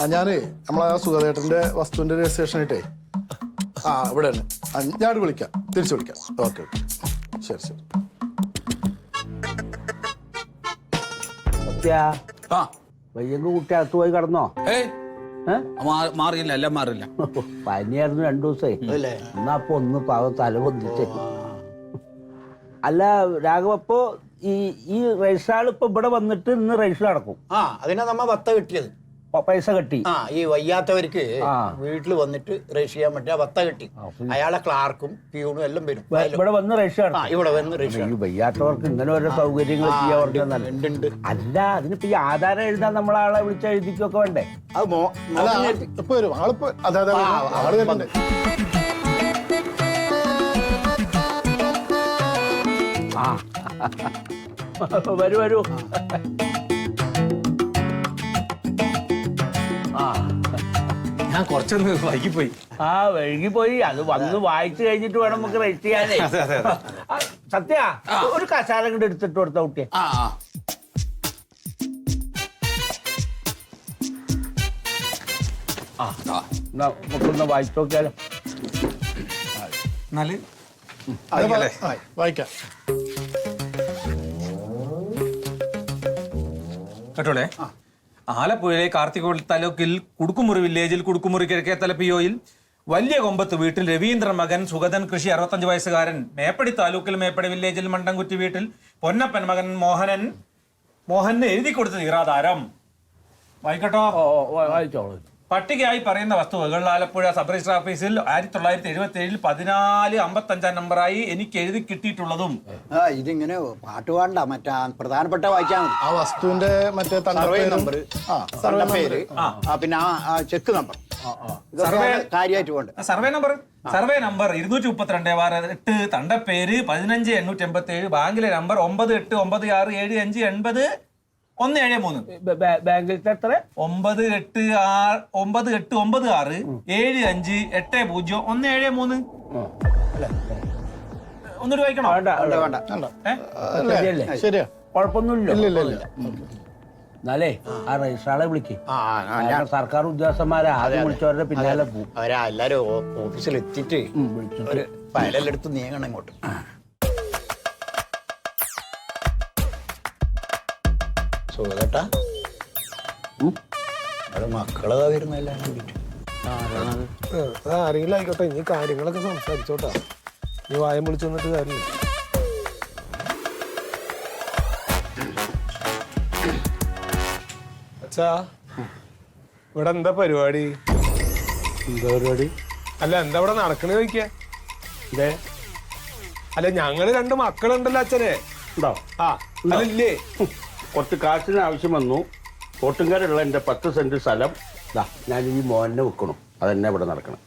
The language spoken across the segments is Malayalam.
ഞാനേ നമ്മളെ സുഖദേട്ടന്റെ വസ്തുവിന്റെ രജിസ്ട്രേഷൻ ആയിട്ടേ ഇവിടെ തന്നെ ഞാൻ വിളിക്കാം, തിരിച്ചു വിളിക്കാം. ഓക്കെ ഓക്കെ, ശരി ശരി. വയ്യെങ്കിൽ കുട്ടി അകത്ത് പോയി കിടന്നോ? മാറിയില്ല, എല്ലാം മാറില്ല. പനിയായിരുന്നു 2 ദിവസേ. എന്നാ അപ്പൊ ഒന്ന് പാവം തല പൊന്നിട്ട്. അല്ല രാഘവ, അപ്പൊ ഈ രജിസ്റ്റർ ആൾ ഇപ്പൊ ഇവിടെ വന്നിട്ട് ഇന്ന് രജിസ്റ്റർ നടക്കും. അതിനാ നമ്മ വത്ത കിട്ടിയത്. പൈസ കെട്ടി. ഈ വയ്യാത്തവർക്ക് വീട്ടിൽ വന്നിട്ട് രജിസ്റ്റർ ചെയ്യാൻ പറ്റിയ വത്ത കിട്ടി. അയാളെ ക്ലാർക്കും പ്യൂണും എല്ലാം വരും ഇവിടെ വന്ന് രജിസ്റ്റർ. ഇവിടെ വന്ന് രജിസ്റ്റർ. വയ്യാത്തവർക്ക് ഇങ്ങനെ ഓരോ സൗകര്യങ്ങൾ ചെയ്യാൻ. അല്ല, അതിനിപ്പോ ഈ ആധാരം എഴുതാൻ നമ്മളാളെ വിളിച്ച് എഴുതിക്കൊക്കെ വേണ്ടേ? ഇപ്പൊ വരും ആളിപ്പോ. അതെ അതെ, ആള് വരുന്നുണ്ട്. വരൂ വരൂ. ഞാൻ കുറച്ചൊന്ന് വൈകിപ്പോയി. വൈകിപ്പോയി. അത് വന്ന് വായിച്ചു കഴിഞ്ഞിട്ട് വേണം നമുക്ക് റെസ്റ്റ് ചെയ്യാനേ. സത്യ, ഒരു കസാല കൊണ്ട് എടുത്തിട്ട് കൊടുത്ത കുട്ടിയെ. നമുക്കൊന്ന് വായിച്ചു നോക്കിയാലോ? വായിക്കാം കേട്ടോളെ. ആലപ്പുഴയിലെ കാർത്തികോട് താലൂക്കിൽ കുടുക്കുമുറി വില്ലേജിൽ കുടുക്കുമുറി കിഴക്കേ തലപ്പിയോയിൽ വലിയ കൊമ്പത്ത് വീട്ടിൽ രവീന്ദ്രൻ മകൻ സുഗതൻ കൃഷി 65 വയസ്സുകാരൻ, മേപ്പടി താലൂക്കിൽ മേപ്പടി വില്ലേജിൽ മണ്ടംകുറ്റി വീട്ടിൽ പൊന്നപ്പൻ മകൻ മോഹന് എഴുതി കൊടുത്ത തീരാധാരം. വായിക്കട്ടോ? വായിച്ചോളൂ. പട്ടികയായി പറയുന്ന വസ്തുവകൾ ആലപ്പുഴ സബ് രജിസ്റ്റർ ഓഫീസിൽ 1977 1455 നമ്പറായി എനിക്ക് എഴുതി കിട്ടിയിട്ടുള്ളതും. ഇതിങ്ങനെ പാട്ട് പാടണ്ട, മറ്റേ പ്രധാനപ്പെട്ട വായിച്ചാൽ മതി. ആ വസ്തുവിന്റെ മറ്റേ സർവേ നമ്പർ, പേര്, പിന്നെ ആ ചെക്ക് നമ്പർ, കാര്യമായിട്ട് പോകണ്ട. സർവേ നമ്പർ 232/8, തണ്ടപ്പേര് 15887, ബാങ്കിലെ നമ്പർ 98967580 173. ബാങ്കിലത്തെ എത്ര? 98967580 ഒന്നൂടി വായിക്കണോ? ശരിയാ, കുഴപ്പമൊന്നുമില്ല. എന്നാലേ ആ രജിസ്ട്രാളെ വിളിക്ക്. സർക്കാർ ഉദ്യോഗസ്ഥന്മാരെ ആദ്യം വിളിച്ചവരുടെ പിന്നാലെ പോകും. അവരാ എല്ലാരും ഓഫീസിൽ എത്തിയിട്ട് ഒരു ഫയലെല്ലാം എടുത്ത് നീങ്ങണം ഇങ്ങോട്ട്. സുഖേട്ടാ, മക്കളതാ വരുന്നല്ല കൂടിട്ട്. ആരെങ്കിലും ആയിക്കോട്ടെ, ഇനി കാര്യങ്ങളൊക്കെ സംസാരിച്ചോട്ടാ. നീ വായം വിളിച്ചു വന്നിട്ട് കാര്യമില്ല. അച്ഛാ, ഇവിടെ എന്താ പരിപാടി? അല്ല, എന്താ ഇവിടെ നടക്കണേ ചോദിക്കാ? അല്ല, ഞങ്ങള് 2 മക്കളുണ്ടല്ലോ അച്ഛനെ. അല്ലേ, കുറച്ച് കാശിന് ആവശ്യം വന്നു. കോട്ടുംകാരുള്ള എൻ്റെ 10 സെന്റ് സ്ഥലം ഞാൻ ഈ മോഹനെ വെക്കണം. അതെന്നെ ഇവിടെ നടക്കണം.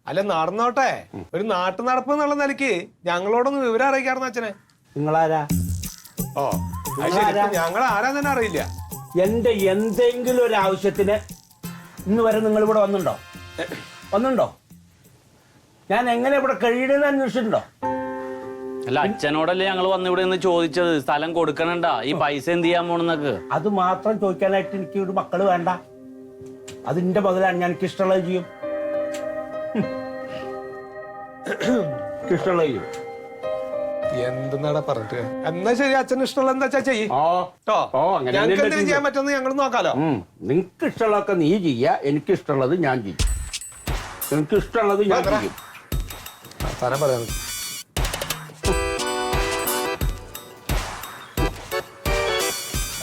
അല്ല, നടന്നോട്ടെ. ഒരു നാട്ടു നടപ്പ് എന്നുള്ള നിലയ്ക്ക് ഞങ്ങളോടൊന്ന് വിവരം അറിയിക്കാറുന്ന അച്ഛനെ. നിങ്ങളാരാ? ഞങ്ങൾ ആരാ തന്നെ അറിയില്ല. എന്റെ എന്തെങ്കിലും ഒരു ആവശ്യത്തിന് ഇന്ന് വരെ നിങ്ങൾ ഇവിടെ വന്നുണ്ടോ? ഞാൻ എങ്ങനെ ഇവിടെ കഴിയണമെന്ന് അന്വേഷിച്ചിട്ടുണ്ടോ? അല്ല, അച്ഛനോടല്ലേ ഞങ്ങൾ വന്ന് ഇവിടെ നിന്ന് ചോദിച്ചത്, സ്ഥലം കൊടുക്കണണ്ട, ഈ പൈസ എന്ത് ചെയ്യാൻ പോണെന്നൊക്കെ. അത് മാത്രം ചോദിക്കാനായിട്ട് എനിക്ക് ഒരു മക്കള് വേണ്ട. അതിന്റെ പകലാണ് ഞാൻ എനിക്കിഷ്ടമുള്ളത് ചെയ്യും. ഇഷ്ടമുള്ളത് ചെയ്യും. എന്തെന്നാടാ പറഞ്ഞിട്ട്? എന്നാ ശരി, അച്ഛന് ഇഷ്ടമുള്ള എന്താ വെച്ചാ ചെയ്യും. ഞങ്ങൾക്ക് എന്തെങ്കിലും ചെയ്യാൻ പറ്റുമെന്ന് ഞങ്ങൾ നോക്കാലോ. നിനക്ക് ഇഷ്ടമുള്ളതൊക്കെ നീ ചെയ്യാ, എനിക്കിഷ്ടമുള്ളത് ഞാൻ ചെയ്യും. എനിക്ക് ഇഷ്ടമുള്ളത് ഞാൻ ചെയ്യും. സാധനം പറയാൻ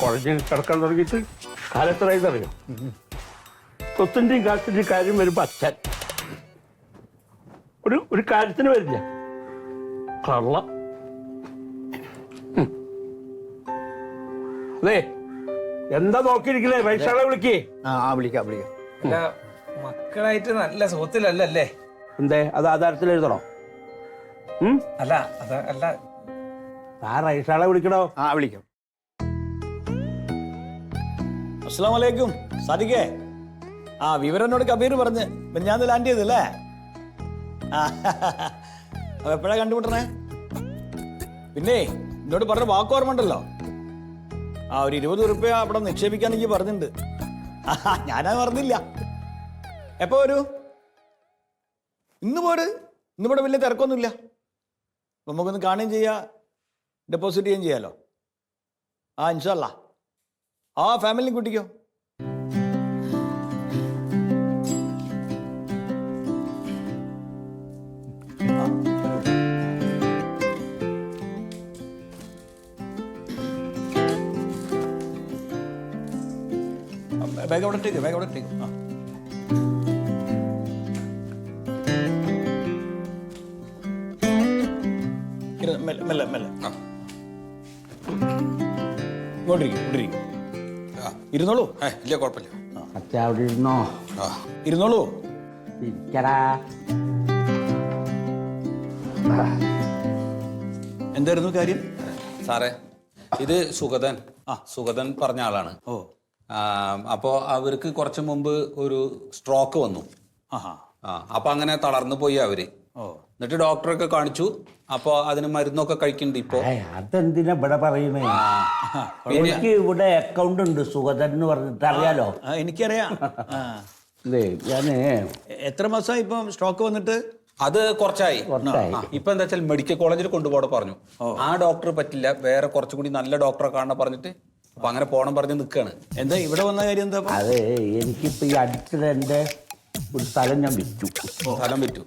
കുഴഞ്ഞ് കിടക്കാൻ തുടങ്ങിയിട്ട് കാലത്രയെന്നറിയോ? സ്വത്തിന്റെയും കാശിന്റെയും കാര്യം വരുമ്പോ അച്ഛൻ ഒരു കാര്യത്തിന് വരില്ല. കള്ള. അതെ, എന്താ നോക്കിയിരിക്കണേ? വൈശാളെ വിളിക്കേ. വിളിക്കാം. അല്ല, മക്കളായിട്ട് നല്ല സുഖത്തിലല്ലേ? എന്തേ, അത് ആധാരത്തിൽ എഴുതണോ? അല്ല, അല്ല, ആ വൈശാളെ വിളിക്കണോ? വിളിക്കാം. അസ്സലാമു അലൈക്കും സാദിഖേ. വിവരം എന്നോട് കബീർ പറഞ്ഞ് ഞാൻ ലാൻഡ് ചെയ്തല്ലേ. എപ്പോഴാ കണ്ടുമുട്ടണേ? പിന്നെ എന്നോട് പറഞ്ഞ വാക്ക് ഓർമ്മ ഉണ്ടല്ലോ. ഒരു 20 ഉറുപ്പ്യ അവിടെ നിക്ഷേപിക്കാൻ എനിക്ക് പറഞ്ഞിട്ടുണ്ട്. ഞാനത് മറന്നില്ല. എപ്പോ വരൂ? ഇന്ന് പോര്. ഇന്നിവിടെ വലിയ തിരക്കൊന്നുമില്ല. നമുക്കൊന്ന് കാണുകയും ചെയ്യാം, ഡെപ്പോസിറ്റ് ചെയ്യുകയും ചെയ്യാലോ. ഇൻഷാ അല്ലാ. ഫാമിലിയും കൂട്ടിക്കോ. ബാഗ് അവിടെ ഇട്ടേക്ക്, ബാഗ് അവിടെ ഇട്ടേക്ക്. മെല്ലെ മെല്ലെ ഇങ്ങോട്ടിരിക്കും. ഇരുന്നോളൂ. ഇല്ല കുഴപ്പമില്ല. അച്ഛ അവിടെ ഇരുന്നോ? ഇരുന്നോളൂ. ഇരിക്കടാ. എന്തായിരുന്നു കാര്യം? സാറേ, ഇത് സുഗതൻ പറഞ്ഞ ആളാണ്. അപ്പോ അവർക്ക് കുറച്ച് മുമ്പ് ഒരു സ്ട്രോക്ക് വന്നു. അപ്പൊ അങ്ങനെ തളർന്നു പോയി അവര്. എന്നിട്ട് ഡോക്ടറൊക്കെ കാണിച്ചു. അപ്പൊ അതിന് മരുന്നൊക്കെ കഴിക്കുന്നുണ്ട് ഇപ്പൊ. അതെന്തിനാ ഇവിടെ പറയുന്നേ? എനിക്ക് ഇവിടെ അക്കൗണ്ട് ഉണ്ട് സുഗതൻ എന്ന് പറഞ്ഞിട്ട്, അറിയാലോ? എനിക്കറിയാം. ഞാന് എത്ര മാസമായി ഇപ്പം സ്ട്രോക്ക് വന്നിട്ട്? അത് കുറച്ചായി. ഇപ്പൊ എന്താ വെച്ചാൽ മെഡിക്കൽ കോളേജിൽ കൊണ്ടുപോകണം പറഞ്ഞു. ആ ഡോക്ടർ പറ്റില്ല, വേറെ കുറച്ചുകൂടി നല്ല ഡോക്ടറെ കാണാൻ പറഞ്ഞിട്ട് അപ്പൊ അങ്ങനെ പോണം പറഞ്ഞ് നിൽക്കാണ്. എന്താ ഇവിടെ വന്ന കാര്യം എന്താ? അതെ, എനിക്കിപ്പോ ഈ അടുത്തിടെ എൻ്റെ ഒരു സ്ഥലം ഞാൻ വിറ്റു. സ്ഥലം വിറ്റു.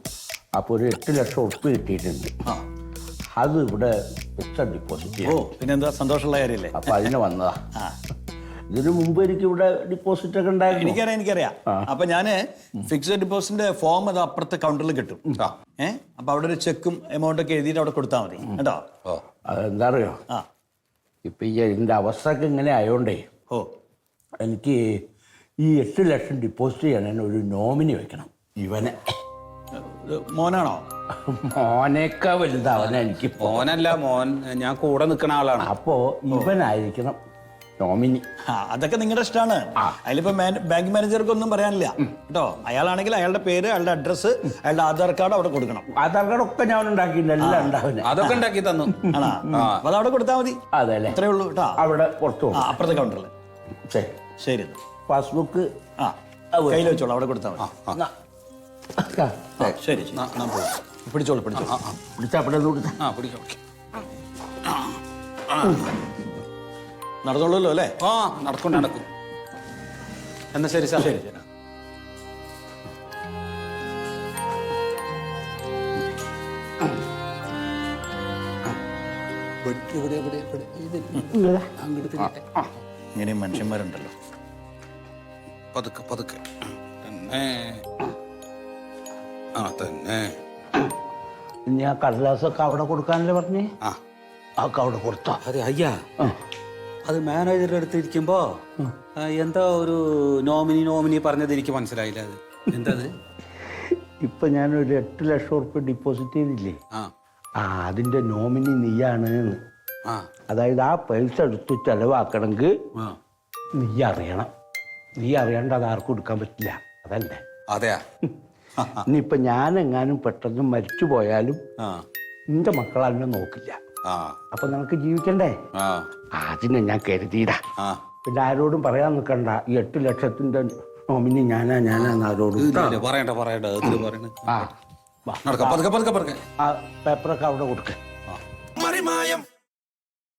അപ്പൊ ഒരു 8 ലക്ഷം ഉറുപ്പ് കിട്ടിയിട്ടുണ്ട്. അത് ഇവിടെ ഫിക്സഡ് ഡിപ്പോസിറ്റ്. പിന്നെന്താ, സന്തോഷമുള്ള കാര്യമല്ലേ? അപ്പൊ അതിന് വന്നതാ. ഇതിനു മുമ്പ് എനിക്ക് ഇവിടെ ഡിപ്പോസിറ്റ് ഒക്കെ ഉണ്ടായിരുന്നു. എനിക്കറിയാം. അപ്പൊ ഞാന് ഫിക്സഡ് ഡിപ്പോസിറ്റിന്റെ ഫോം അത് അപ്പുറത്തെ കൗണ്ടറിൽ കിട്ടും. അപ്പൊ അവിടെ ഒരു ചെക്കും എമൗണ്ട് ഒക്കെ എഴുതിയിട്ട് അവിടെ കൊടുത്താൽ മതി കേട്ടോ. അതെന്താ അറിയോ, ഇപ്പൊ ഈ ഇതിന്റെ അവസ്ഥയൊക്കെ ഇങ്ങനെ ആയോണ്ടേ എനിക്ക് ഈ 8 ലക്ഷം ഡിപ്പോസിറ്റ് ചെയ്യാൻ ഒരു നോമിനി വെക്കണം. ഇവനെ. മോനാണോ? മോനേക്കാ വലുതാ അവനെ. എനിക്ക് മോനല്ല, മോൻ ഞാൻ കൂടെ നിൽക്കുന്ന ആളാണ്. അപ്പോ ഇവനായിരിക്കണം നോമിനി. അതൊക്കെ നിങ്ങളുടെ ഇഷ്ടമാണ്. അതിലിപ്പോ ബാങ്ക് മാനേജർക്ക് ഒന്നും പറയാനില്ല കേട്ടോ. അയാളാണെങ്കിൽ അയാളുടെ പേര്, അയാളുടെ അഡ്രസ്സ്, അയാളുടെ ആധാർ കാർഡ് അവിടെ കൊടുക്കണം. ആധാർ കാർഡ് ഒക്കെ ഞാൻ ഉണ്ടാക്കിയില്ല, എല്ലാം ഉണ്ടാവുന്ന. അതൊക്കെ ഉണ്ടാക്കി തന്നു. ആണോ? അപ്പൊ അത് അവിടെ കൊടുത്താൽ മതി. അതെ അല്ലേ? അത്രേ ഉള്ളൂ കേട്ടോ. അവിടെ പുറത്തു അപ്പുറത്തെ കൗണ്ടറിൽ. ശരി ശരി. പാസ്ബുക്ക് കയ്യിൽ വെച്ചോളൂ, അവിടെ കൊടുത്താൽ മതി. ശരി. പിടിച്ചോളൂ. പിടിച്ചാ പിടിച്ചോ. നടന്നോളൂല്ലോ അല്ലേ? നടക്കും. എന്നാ ശരി സാർ. ശരി. ഇങ്ങനെ മനുഷ്യന്മാരുണ്ടല്ലോ. പതുക്കെ തന്നെ. ഇനി ആ കടലാസൊക്കെ അവിടെ കൊടുക്കാനല്ലേ പറഞ്ഞേ? ഒക്കെ അവിടെ കൊടുത്തോ? അതെ അയ്യാ, അത് മാനേജറുടെ അടുത്ത് ഇരിക്കുമ്പോ എന്താ ഒരു നോമിനി പറഞ്ഞത് എനിക്ക് മനസ്സിലായില്ല. അത് എന്താ? ഇപ്പൊ ഞാനൊരു 8 ലക്ഷം ഉറുപ്പ് ഡിപ്പോസിറ്റ് ചെയ്തില്ലേ, അതിന്റെ നോമിനി നീയാണ്. അതായത് ആ പൈസ എടുത്ത് ചെലവാക്കണമെങ്കിൽ നീ അറിയണം. നീ അറിയാണ്ട് അത് ആർക്കും കൊടുക്കാൻ പറ്റില്ല. അതല്ലേ? അതെയാ. ഇനിയിപ്പൊ ഞാനെങ്ങാനും പെട്ടെന്ന് മരിച്ചു പോയാലും നിന്റെ മക്കളെന്നെ നോക്കില്ല. അപ്പൊ നിനക്ക് ജീവിക്കണ്ടേ? അതിനെ ഞാൻ കരുതിയിടാ. പിന്നെ ആരോടും പറയാൻ നിൽക്കണ്ട ഈ 8 ലക്ഷത്തിന്റെ നോമിനി ഞാനാന്ന് ആരോടും പറയണ്ട. ആ പേപ്പറൊക്കെ അവിടെ കൊടുക്ക.